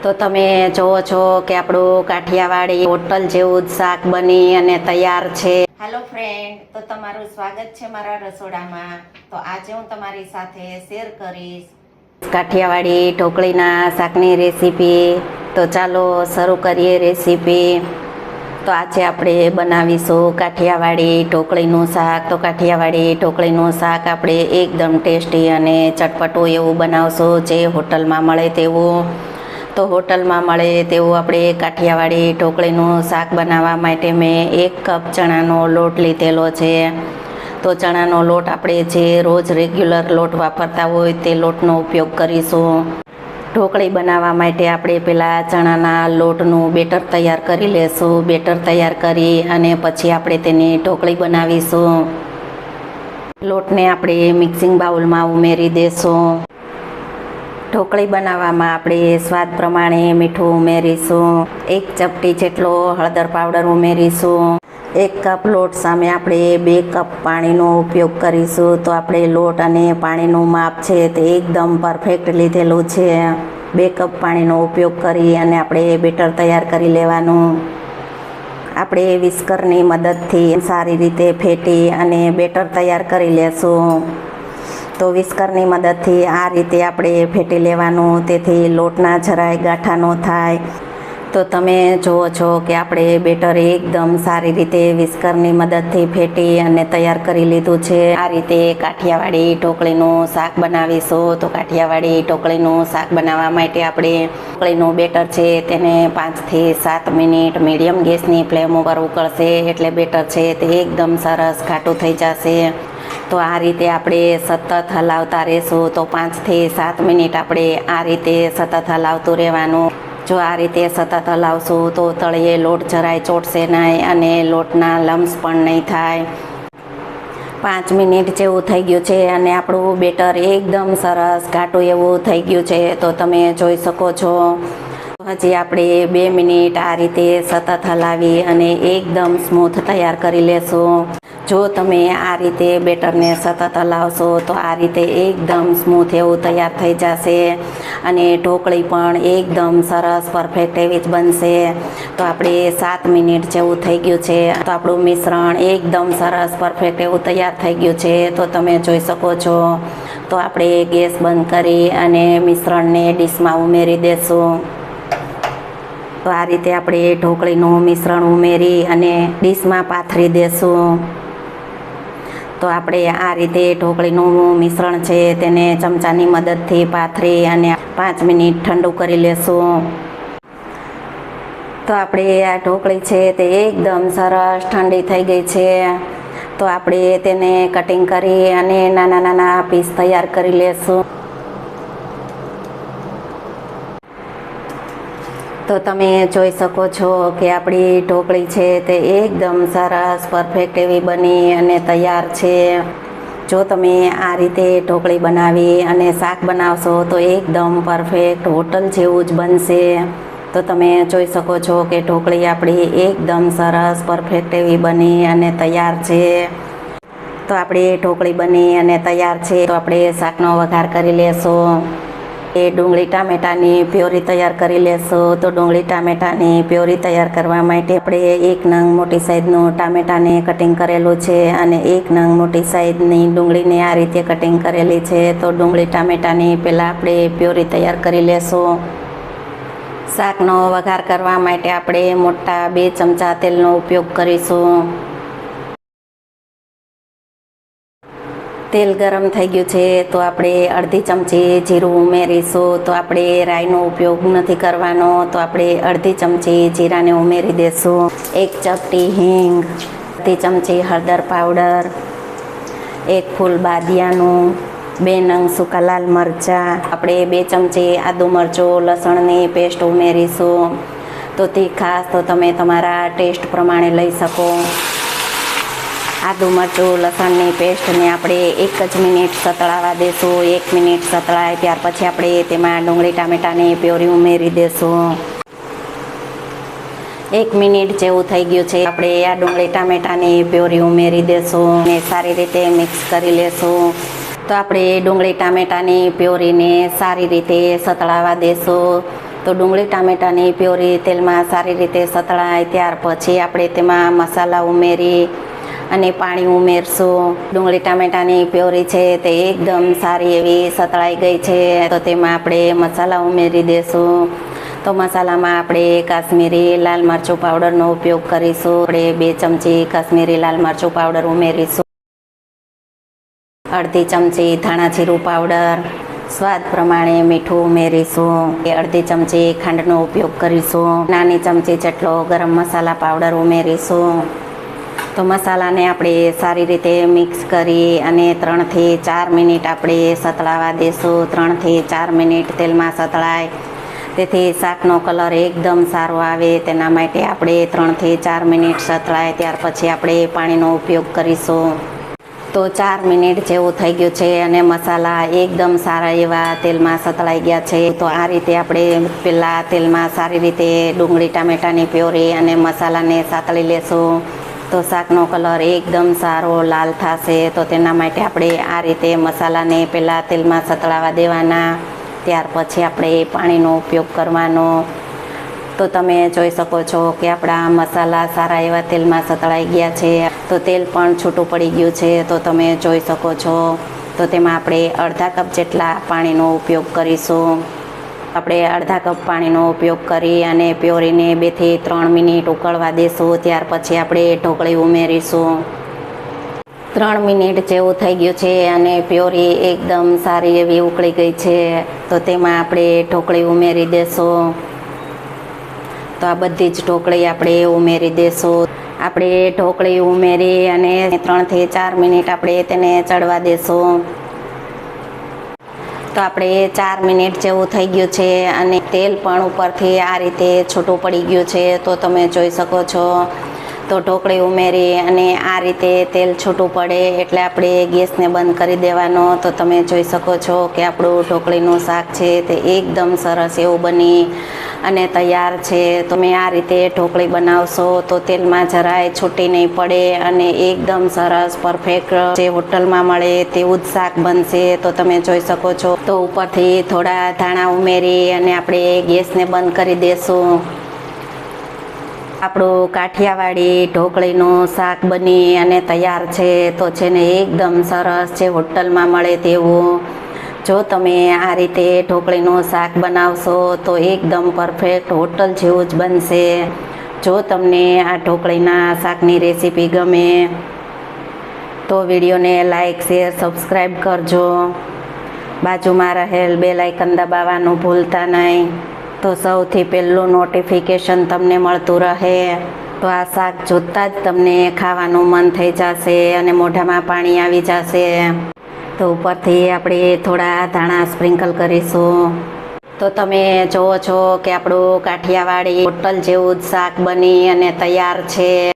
તો તમે જોવો છો કે આપણું કાઠિયાવાડી હોટલ જેવું જ શાક બની અને તૈયાર છે। હેલો ફ્રેન્ડ, તો તમારું સ્વાગત છે મારા રસોડામાં। તો આજે હું તમારી સાથે શેર કરીશ કાઠિયાવાડી ઢોકળીના શાકની રેસીપી। તો ચાલો શરૂ કરીએ રેસીપી। તો આજે આપણે બનાવીશું કાઠિયાવાડી ઢોકળીનું શાક। તો કાઠિયાવાડી ઢોકળીનું શાક આપણે એકદમ ટેસ્ટી અને ચટપટું એવું બનાવશું, જે હોટલમાં મળે તેવું। તો હોટલમાં મળે તેવું આપણે કાઠિયાવાડી ઢોકળીનું શાક બનાવવા માટે મેં 1 કપ ચણાનો લોટ લીધેલો છે। તો ચણાનો લોટ આપણે જે રોજ રેગ્યુલર લોટ વાપરતા હોય તે લોટનો ઉપયોગ કરીશું। ઢોકળી બનાવવા માટે આપણે પહેલાં ચણાના લોટનું બેટર તૈયાર કરી લેશું। બેટર તૈયાર કરી અને પછી આપણે તેની ઢોકળી બનાવીશું। લોટને આપણે મિક્સિંગ બાઉલમાં ઉમેરી દેશું। ઢોકળી બનાવવામાં આપણે સ્વાદ પ્રમાણે મીઠું ઉમેરીશું। 1 ચપટી જેટલો હળદર પાવડર ઉમેરીશું। 1 કપ લોટ સામે આપણે 2 કપ પાણીનો ઉપયોગ કરીશું। તો આપણે લોટ અને પાણીનું માપ છે તે એકદમ પરફેક્ટ લીધેલું છે। 2 કપ પાણીનો ઉપયોગ કરી અને આપણે બેટર તૈયાર કરી લેવાનું। આપણે વિસ્કરની મદદથી સારી રીતે ફેટી અને બેટર તૈયાર કરી લેશું। તો વિસ્કરની મદદથી આ રીતે આપણે ફેટી લેવાનું, તેથી લોટના જરાય ગાંઠા ન થાય। તો તમે જુઓ છો કે આપણે બેટર એકદમ સારી રીતે વિસ્કરની મદદથી ફેટી અને તૈયાર કરી લીધું છે। આ રીતે કાઠિયાવાડી ઢોકળીનું શાક બનાવીશું। તો કાઠિયાવાડી ઢોકળીનું શાક બનાવવા માટે આપણે ઢોકળીનું બેટર છે તેને 5 થી 7 મિનિટ મીડિયમ ગેસની ફ્લેમ ઉપર ઉકળશે, એટલે બેટર છે તે એકદમ સરસ ઘાટું થઈ જશે। તો આ રીતે આપણે સતત હલાવતા રહેશું। તો 5 થી 7 મિનિટ આપણે આ રીતે સતત હલાવતું રહેવાનું। જો આ રીતે સતત હલાવશું તો તળિયે લોટ જરાય ચોટશે નહીં અને લોટના લમ્સ પણ નહીં થાય। 5 મિનિટ જેવું થઈ ગયું છે અને આપણું બેટર એકદમ સરસ ઘાટું એવું થઈ ગયું છે। તો તમે જોઈ શકો છો। હજી આપણે 2 મિનિટ આ રીતે સતત હલાવી અને એકદમ સ્મૂથ તૈયાર કરી લેશું। જો તમે આ રીતે બેટરને સતત હલાવશો તો આ રીતે એકદમ સ્મૂથ એવું તૈયાર થઈ જશે અને ઢોકળી પણ એકદમ સરસ પરફેક્ટ એવી જ બનશે। તો આપણે 7 મિનિટ જેવું થઈ ગયું છે। તો આપણું મિશ્રણ એકદમ સરસ પરફેક્ટ એવું તૈયાર થઈ ગયું છે। તો તમે જોઈ શકો છો। તો આપણે ગેસ બંધ કરી અને મિશ્રણને ડીશમાં ઉમેરી દેશું। તો આ રીતે આપણે ઢોકળીનું મિશ્રણ ઉમેરી અને ડીશમાં પાથરી દેશું। તો આપણે આ રીતે ઢોકળીનું મિશ્રણ છે તેને ચમચાની મદદથી પાથરી અને 5 મિનિટ ઠંડુ કરી લેશું। તો આપણે આ ઢોકળી છે તે એકદમ સરસ ઠંડી થઈ ગઈ છે। તો આપણે તેને કટિંગ કરી અને નાના નાના પીસ તૈયાર કરી લેશું। તો તમે જોઈ શકો છો કે આપણી ઢોકળી છે તે એકદમ સરસ પરફેક્ટ એવી બની અને તૈયાર છે। જો તમે આ રીતે ઢોકળી બનાવી અને શાક બનાવશો તો એકદમ પરફેક્ટ હોટલ જેવું જ બનશે। તો તમે જોઈ શકો છો કે ઢોકળી આપણી એકદમ સરસ પરફેક્ટ એવી બની અને તૈયાર છે। તો આપણી ઢોકળી બની અને તૈયાર છે। તો આપણે શાકનો વઘાર કરી લેશું। એ ડુંગળી ટામેટાની પ્યોરી તૈયાર કરી લેશું। તો ડુંગળી ટામેટાની પ્યોરી તૈયાર કરવા માટે આપણે 1 નંગ મોટી સાઈઝનું ટામેટાને કટિંગ કરેલું છે અને 1 નંગ મોટી સાઈઝની ડુંગળીને આ રીતે કટિંગ કરેલી છે। તો ડુંગળી ટામેટાની પહેલાં આપણે પ્યોરી તૈયાર કરી લેશું। શાકનો વઘાર કરવા માટે આપણે મોટા 2 ચમચા તેલનો ઉપયોગ કરીશું। તેલ ગરમ થઈ ગયું છે તો આપણે અડધી ચમચી જીરું ઉમેરીશું। તો આપણે રાઈનો ઉપયોગ નથી કરવાનો, તો આપણે અડધી ચમચી જીરાને ઉમેરી દેશું। 1 ચપટી હિંગ, અડધી ચમચી હળદર પાવડર, 1 ફૂલ બાદિયાનું, 2 નંગ સૂકા લાલ મરચાં, આપણે 2 ચમચી આદુ મરચું લસણની પેસ્ટ ઉમેરીશું। તો તીખાશ તો તમે તમારા ટેસ્ટ પ્રમાણે લઈ શકો। આદુ મરચું લસણની પેસ્ટને આપણે 1 જ મિનિટ સતળાવા દેશું। 1 મિનિટ સતળાય ત્યાર પછી આપણે તેમાં ડુંગળી ટામેટાની પ્યોરી ઉમેરી દેશું। 1 મિનિટ જેવું થઈ ગયું છે। આપણે આ ડુંગળી ટામેટાની પ્યોરી ઉમેરી દેશું અને સારી રીતે મિક્સ કરી લેશું। તો આપણે ડુંગળી ટામેટાની પ્યોરીને સારી રીતે સતળાવા દેશું। તો ડુંગળી ટામેટાની પ્યોરી તેલમાં સારી રીતે સતળાય ત્યાર પછી આપણે તેમાં મસાલા ઉમેરી અને પાણી ઉમેરશું. ડુંગળી ટામેટાની પ્યોરી છે તે એકદમ સારી એવી સતળાઈ ગઈ છે. તો તેમાં આપણે મસાલા ઉમેરી દેશું. તો મસાલામાં આપણે કાશ્મીરી લાલ મરચું પાવડરનો ઉપયોગ કરીશું. આપણે 2 ચમચી કાશ્મીરી લાલ મરચું પાવડર ઉમેરીશું. અડધી ચમચી ધાણા જીરું પાવડર, સ્વાદ પ્રમાણે મીઠું ઉમેરીશું. 1/2 ચમચી ખાંડનો ઉપયોગ કરીશું. નાની ચમચી જેટલો ગરમ મસાલા પાવડર ઉમેરીશું. તો મસાલાને આપણે સારી રીતે મિક્સ કરી અને 3 થી 4 મિનિટ આપણે સતળાવા દેશું. 3 થી 4 મિનિટ તેલમાં સતળાય તેથી શાકનો કલર એકદમ સારો આવે તેના માટે આપણે 3 થી 4 મિનિટ સતળાય ત્યાર પછી આપણે પાણીનો ઉપયોગ કરીશું. તો 4 મિનિટ જેવું થઈ ગયું છે અને મસાલા એકદમ સારા એવા તેલમાં સતળાઈ ગયા છે. તો આ રીતે આપણે પહેલાં તેલમાં સારી રીતે ડુંગળી ટામેટાની પ્યોરી અને મસાલાને સાતળી લેશું. તો શાકનો કલર એકદમ સારો લાલ થશે. તો તેના માટે આપણે આ રીતે મસાલાને પહેલાં તેલમાં સતળાવા દેવાના, ત્યાર પછી આપણે પાણીનો ઉપયોગ કરવાનો. તો તમે જોઈ શકો છો કે આપણા મસાલા સારા એવા તેલમાં સતળાઈ ગયા છે. તો તેલ પણ છૂટું પડી ગયું છે. તો તમે જોઈ શકો છો. તો તેમાં આપણે અડધા કપ જેટલા પાણીનો ઉપયોગ કરીશું. આપણે અડધા કપ પાણીનો ઉપયોગ કરી અને પ્યોરીને 2 થી 3 મિનિટ ઉકળવા દેશું. ત્યાર પછી આપણે ઢોકળી ઉમેરીશું. 3 મિનિટ જેવું થઈ ગયું છે અને પ્યોરી એકદમ સારી એવી ઉકળી ગઈ છે. તો તેમાં આપણે ઢોકળી ઉમેરી દેશું. તો આ બધી જ ઢોકળી આપણે ઉમેરી દેશું. આપણે ઢોકળી ઉમેરી અને 3 થી 4 મિનિટ આપણે તેને ચડવા દેશું. તો આપણે 4 મિનિટ જેવું થઈ ગયું છે અને તેલ પણ ઉપરથી આ રીતે છૂટું પડી ગયું છે. તો તમે જોઈ શકો છો. તો ઢોકળી ઉમેરી અને આ રીતે તેલ છૂટું પડે એટલે આપણે ગેસને બંધ કરી દેવાનો. તો તમે જોઈ શકો છો કે આપણું ઢોકળીનું શાક છે તે એકદમ સરસ એવું બની અને તૈયાર છે. તમે આ રીતે ઢોકળી બનાવશો તો તેલમાં જરાય છૂટી નહીં પડે અને એકદમ સરસ પરફેક્ટ જે હોટલમાં મળે તેવું જ શાક બનશે. તો તમે જોઈ શકો છો. તો ઉપરથી થોડા ધાણા ઉમેરી અને આપણે ગેસને બંધ કરી દેશું. આપણું કાઠિયાવાડી ઢોકળીનું શાક બની અને તૈયાર છે. તો છે ને એકદમ સરસ જે હોટલમાં મળે તેવું. જો તમે આ રીતે ઢોકળીનું શાક બનાવશો તો એકદમ પરફેક્ટ હોટલ જેવું જ બનશે. જો તમને આ ઢોકળીના શાકની રેસીપી ગમે તો વિડીયોને લાઈક, શેર, સબસ્ક્રાઈબ કરજો. બાજુમાં રહેલ બેલ આઇકન દબાવવાનું ભૂલતા નહીં. તો સૌથી પહેલું નોટિફિકેશન તમને મળતું રહે. તો આ શાક જોતાં જ તમને ખાવાનું મન થઈ જશે અને મોઢામાં પાણી આવી જશે. તો ઉપરથી આપણે થોડા ધાણા સ્પ્રિંકલ કરીશું. તો તમે જુઓ છો કે આપણું કાઠિયાવાડી હોટલ જેવું જ શાક બની અને તૈયાર છે.